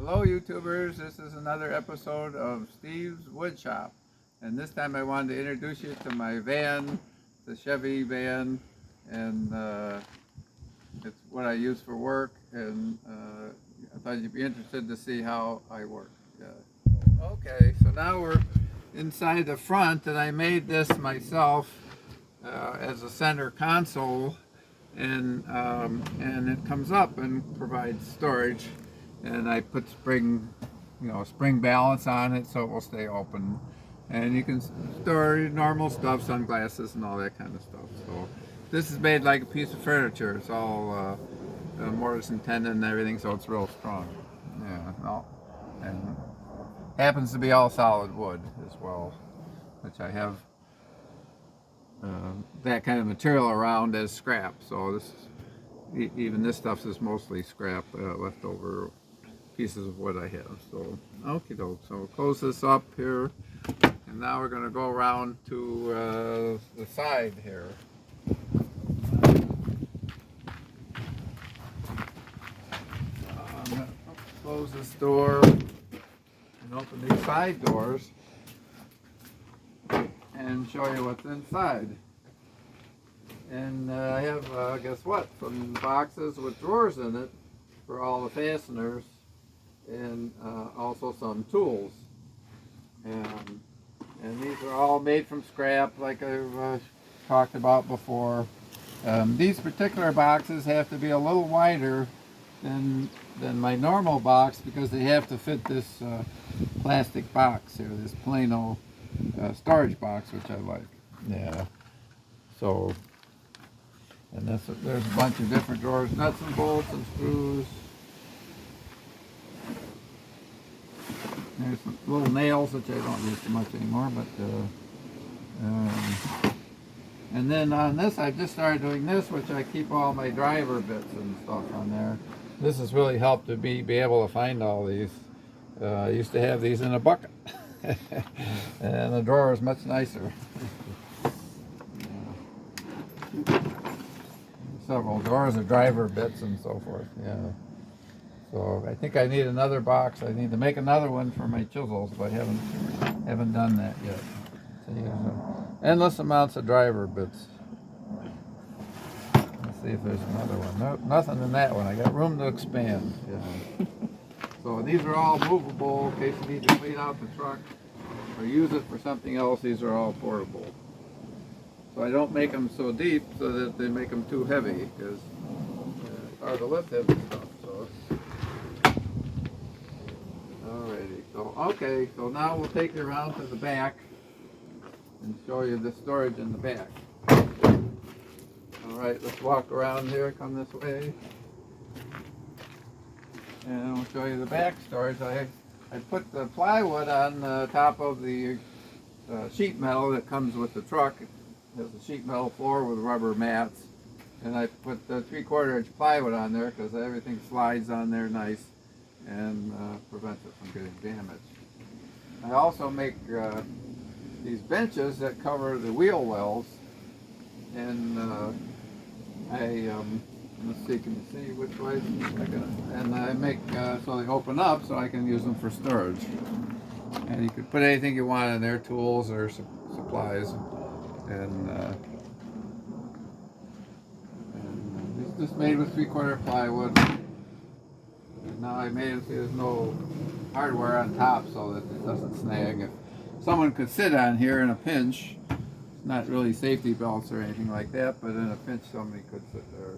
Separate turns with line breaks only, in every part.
Hello YouTubers, this is another episode of Steve's Woodshop, and this time I wanted to introduce you to my van, the Chevy van, and it's what I use for work, and I thought you'd be interested to see how I work. Okay, so now we're inside the front, and I made this myself as a center console, and it comes up and provides storage. And I put spring balance on it so it will stay open. And you can store normal stuff, sunglasses and all that kind of stuff. So this is made like a piece of furniture. It's all mortise and tenon and everything, so it's real strong. Yeah, no, and happens to be all solid wood as well, which I have that kind of material around as scrap. So even this stuff is mostly scrap, leftover pieces of wood I have. So okay, so we'll close this up here, and now we're going to go around to the side here. I'm going to close this door and open these side doors and show you what's inside. And I have, guess what, some boxes with drawers in it for all the fasteners, and also some tools. And these are all made from scrap, like I've talked about before. These particular boxes have to be a little wider than my normal box because they have to fit this plastic box here, this Plano storage box, which I like. Yeah. So, and there's a bunch of different drawers, nuts and bolts and screws. There's some little nails, which I don't use too much anymore, but and then on this, I just started doing this, which I keep all my driver bits and stuff on there. This has really helped to be able to find all these. I used to have these in a bucket, and the drawer is much nicer. Several drawers of driver bits and so forth. Yeah. So I think I need another box. I need to make another one for my chisels, but I haven't done that yet. So, endless amounts of driver bits. Let's see if there's another one. Nope, nothing in that one. I got room to expand. Yeah. So these are all movable in case you need to clean out the truck or use it for something else. These are all portable. So I don't make them so deep so that they make them too heavy, because it's hard to lift heavy stuff. So. Alrighty, so okay, so now we'll take you around to the back and show you the storage in the back. Alright, let's walk around here, come this way, and we'll show you the back storage. I put the plywood on the top of the sheet metal that comes with the truck. It has a sheet metal floor with rubber mats, and I put the 3/4 inch plywood on there because everything slides on there nice and prevents it from getting damaged. I also make these benches that cover the wheel wells, and let's see, can you see which way? And I make so they open up so I can use them for storage. And you can put anything you want in there, tools or supplies, and it's just made with 3/4 plywood. Now I made it so there's no hardware on top so that it doesn't snag. If someone could sit on here in a pinch, it's not really safety belts or anything like that, but in a pinch somebody could sit there.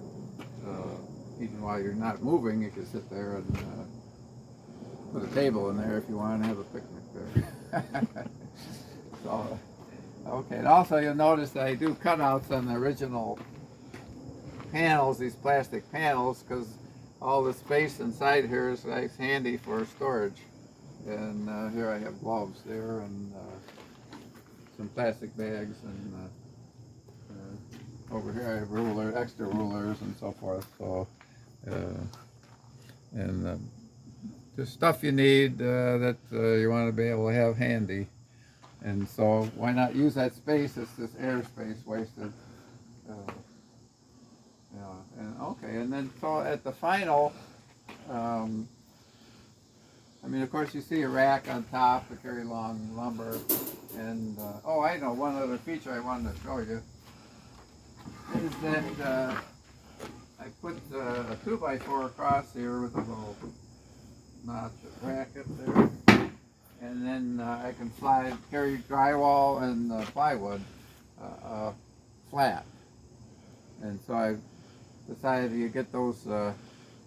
Even while you're not moving, you could sit there and put a table in there if you want to have a picnic there. So, okay, and also you'll notice that I do cutouts on the original panels, these plastic panels, because all the space inside here is nice, handy for storage. And here I have gloves there, and some plastic bags, and over here I have extra rulers and so forth. So, just stuff you need that you want to be able to have handy. And so why not use that space? It's this airspace wasted. Yeah, and okay, and then so at the final, I mean, of course, you see a rack on top to carry long lumber. And, oh, I know, one other feature I wanted to show you is that I put a 2x4 across here with a little notch bracket there. And then I can carry drywall and plywood flat. And so I decided you get those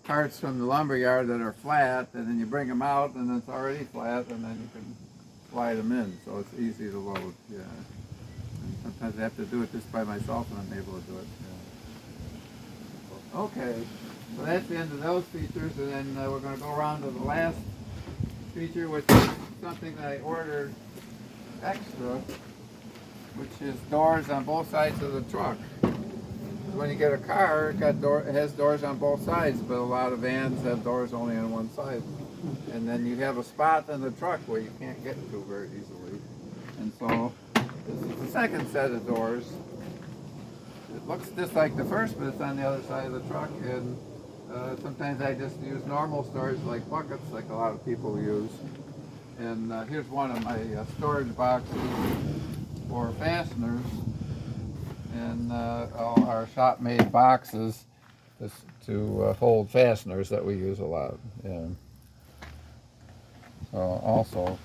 carts from the lumber yard that are flat, and then you bring them out and it's already flat, and then you can slide them in, so it's easy to load. Yeah. And sometimes I have to do it just by myself, and I'm able to do it. Yeah. Okay, so that's the end of those features, and then we're going to go around to the last feature, which is something that I ordered extra, which is doors on both sides of the truck. When you get a car, it has doors on both sides, but a lot of vans have doors only on one side. And then you have a spot in the truck where you can't get to very easily. And so this is the second set of doors. It looks just like the first, but it's on the other side of the truck. And sometimes I just use normal storage like buckets, like a lot of people use. And here's one of my storage boxes for fasteners. And all our shop-made boxes to hold fasteners that we use a lot. Yeah. So also,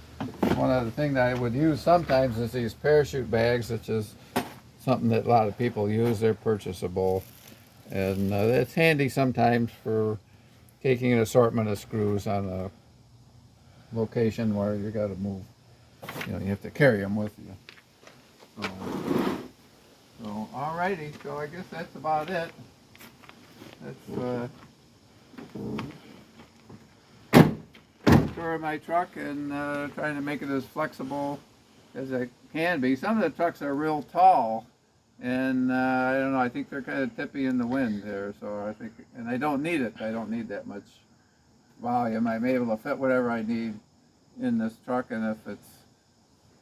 one other thing that I would use sometimes is these parachute bags, which is something that a lot of people use. They're purchasable, and it's handy sometimes for taking an assortment of screws on a location where you got to move. You know, you have to carry them with you. So, alrighty, so I guess that's about it. That's tour of my truck, and trying to make it as flexible as I can be. Some of the trucks are real tall, and I don't know, I think they're kind of tippy in the wind there, so I think, and I don't need it. I don't need that much volume. I'm able to fit whatever I need in this truck, and if it's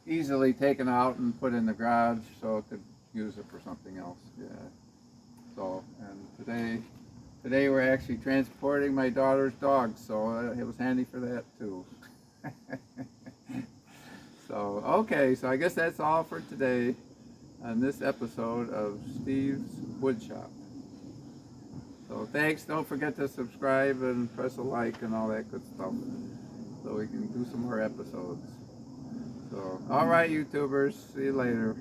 easily taken out and put in the garage, so it could use it for something else. Yeah. So, and today we're actually transporting my daughter's dog, so it was handy for that too. So, okay, so I guess that's all for today on this episode of Steve's Woodshop. So thanks, don't forget to subscribe and press a like and all that good stuff, so we can do some more episodes. So, alright YouTubers, see you later.